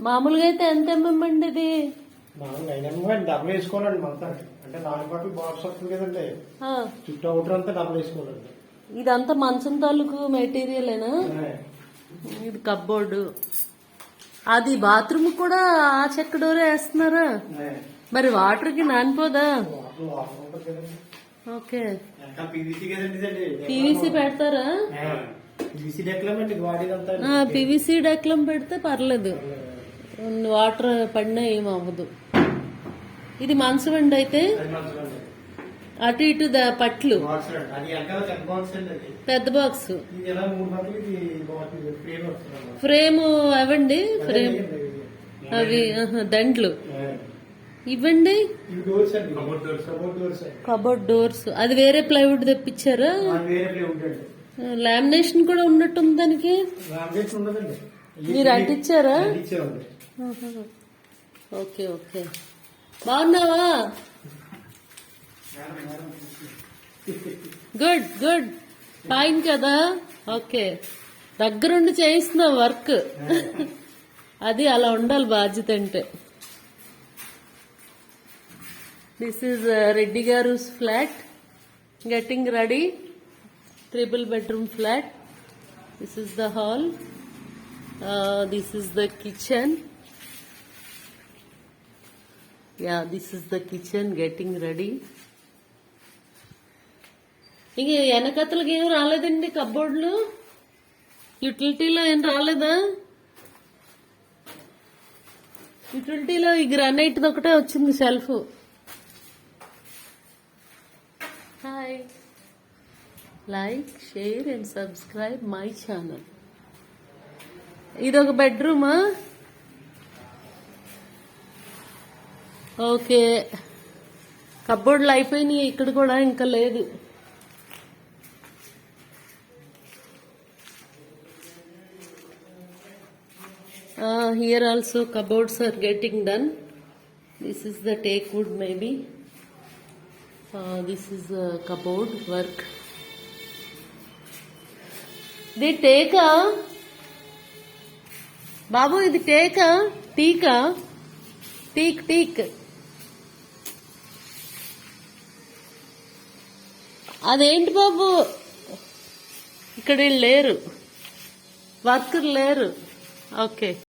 మామూలుగా అయితే ఎంత ఎంఎండి ఇది? డబ్బులు వేసుకోవాలండి మొత్తానికి. అంటే 4 బాటిల్ బాక్స్ వస్తుంది కదండి, చుట్టూ అవుటర్ అంతా డబ్బులు వేసుకోవాలండి. ఇదంతా మంచం తాలూకు మెటీరియలేనా? ఇది కబ్బోర్డు. అది బాత్రూమ్ కూడా ఆ చెక్క డోరే వేస్తున్నారా? మరి వాటర్ కి నానిపోదా? ఓకే, పీవీసీ పెడతారా? పీవీసీ డెక్లం పెడితే పర్లేదు, వాటర్ పడినా ఏమవ్వదు. ఇది మంచం అండి అయితే, అటు ఇటు పట్లు. పెద్ద బాక్స్ ఫ్రేమ్ అవండి, ఫ్రేమ్ అవి దండ్లు ఇవ్వండి. కబోర్డ్ డోర్స్ అది వేరే ప్లైవుడ్ తెప్పించారా? లామినేషన్ కూడా ఉన్నట్టుంది దానికి. మీరు అంటించారా? ఓకే ఓకే, బాగున్నావా? గుడ్ గుడ్, ఫైన్ కదా. ఓకే, దగ్గరుండి చేయిస్తున్నావు వర్క్. అది అలా ఉండాలి బాధ్యత అంటే. దిస్ ఈజ్ రెడ్డి గారు flat, getting ready. 3 bedroom flat. This is the hall. This is the kitchen. Yeah, this is the kitchen getting ready. ఇంక వెనకతలకి ఏం రాలేదండి కబ్బోర్డ్లు? యూటిలిటీలో ఏం రాలేదా? యూటిలిటీలో ఈ గ్రానైట్ ఒకటే వచ్చింది shelf. Hi, like, share and subscribe my channel. ఇదొక బెడ్రూమా? ఓకే, కబ్బోర్డ్లు అయిపోయినాయి ఇక్కడ కూడా, ఇంకా లేదు. Here also cupboards are getting done. This is the teak wood maybe. This is cupboard work. They take బాబు, ఇది టేకా టీకా? టీక్. అదేంటి బాబు, ఇక్కడ లేరు, వర్కర్ లేరు. ఓకే.